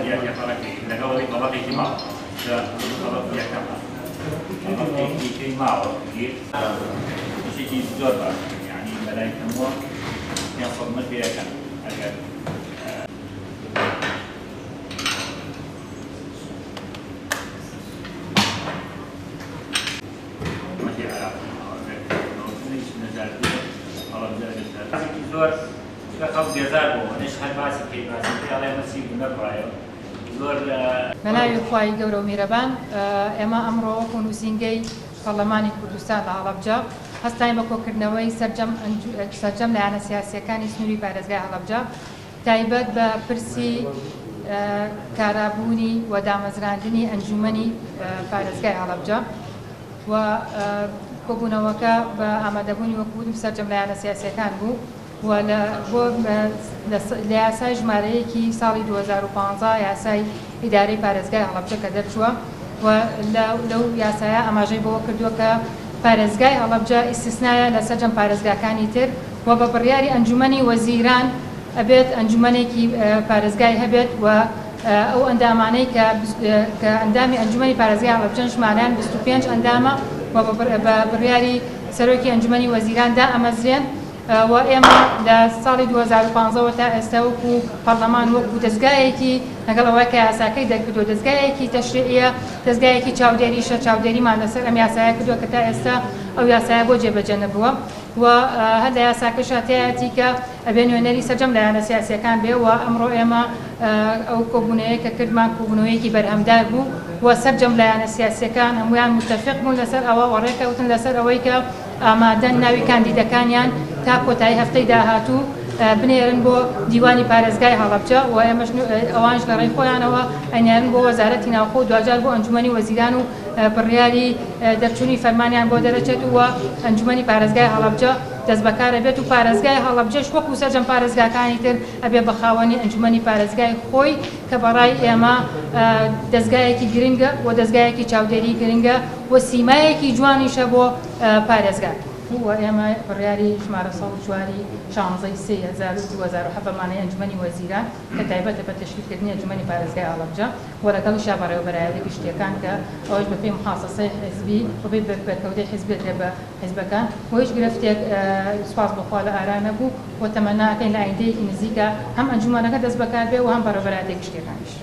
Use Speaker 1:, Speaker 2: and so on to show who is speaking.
Speaker 1: يا طلقي لقوا طلقي كيما طلقي كما طلقي كيما شيء زور يعني ملاك نمو يصل مثل كان أجل زۆر خەڵک بێزار بوو نش هەر باسی پێی باسی پێڵێ مەسی نەبڕایەوە زۆر
Speaker 2: بەناوی خوای گەورە و میرەبان ئێمە ئەمڕۆ نووسینگەی پەرلەمانی کوردستان لە هەڵەبجە هەستاین بە کۆکردنەوەی سەرجەم لایەنە سیاسیەکانی سنووری پارێزگای هەڵەبجە تایبەت بە پرسی کارابوونی و دامەزراندنی ئەنجومەنی پارێزگای هەڵەبجە و کۆبوونەوەکە بە ئامادەبوونی وەکو سەرجەم لایەنە سیاسیەکان بوو و بۆ لە یاسای ژمارەیەکی ساڵی 2015 یاسای ئیدارەی پارێزگای هەڵەبجە کە دەرچووە و لەو یاسایە ئاماژەی بەوە کردووە کە پارێزگای هەڵەبجە ئیستیسنایە لە سەرجەم پارێزگاکانی تر و بە بڕیاری ئەنجومەنی وەزیران ئەبێت ئەنجومەنێکی پارێزگای هەبێت و ئەو ئەندامانەی کە ئەندامی ئەنجومەنی پارێزگای هەڵەبجەن ژمارەیان 25 ئەندامە و بە بڕیاری سەرۆکی ئەنجومەنی وەزیراندا ئەمەزرێن و ئێمە لە ساڵی 2015 تا ئێستا وەکو پەرلەمان وەکو دەستگایەکی لەگەڵ ئەوەی کە یاساکەی دەرکردو دەستگایەکی تەشریعیە دەستگایەکی چاودێریشە چاودێریمان لەسەر ئەم یاسایە کردووە کە تا ئێستا ئەو یاسایە بۆ جێبەجێ نەبووە و هەر لە یاساکەش هاتایەتی کە ئەبێ نوێنەری سەرجەم لایەنە سیاسیەکان بێ و ئەمڕۆ ئێمە ئەو کۆبوونەیە کە کردمان کۆبوونەوەیەکی بەرهەمدار بوو و سەرجەم لایەنە سیاسیەکان هەمویان متتەفق بوون لەسەر ئەوە و ڕێکەوتن لەسەر ئەوەی کە ئامادەن ناوی کاندیدەکانیان تا کۆتایی هەفتەی داهاتوو بنێرن بۆ دیوانی پارێزگای هەڵەبجە و ئێمەش ئەوانش لە ڕێی خۆیانەوە ئەنێرن بۆ وەزارەتی ناوخۆ دوجار بۆ ئەنجومەنی وەزیران و بڕیاری دەرچوونی فەرمانیان بۆ دەرەچێت و ئەنجومەنی پارێزگای هەڵەبجە دەست بەکارە بێت و پارێزگای هەڵەبجەش وەکو سەرجەم پارێزگاکانی تر ئەبێ بە خاوەنی ئەنجومەنی پارێزگای خۆی کە بەڕای ئێمە دەستگایەکی گرنگە و دەستگایەکی چاودێری گرنگە و سیمایەکی جوانیشە بۆ پارێزگا و ئێمە بڕیاری ژمارە 16/3/2007 بەمانەی ئەنجومەنی وەزیران کە تایبەتە بە تەشکیلکردنی ئەنجومەنی پارێزگای هەڵەبجە و لەگەڵیشا بەڕێوەبەرایەتی گشتیەکان کە ئەوەش بەپێی مخاسەسەی حیزبی بەپێی بەرکەوتەی حیزب بێترێ بە حیزبەکان و هیچ گرفتێک سوپاس بەخوا لە ئارا نەبوو و تەمەناکەین لە ئایندەیەکی نزیکە هەم ئەنجومەنەکە دەست بەکار بێ و هەم بەڕێوەبەرایەتی گشتیەکانیش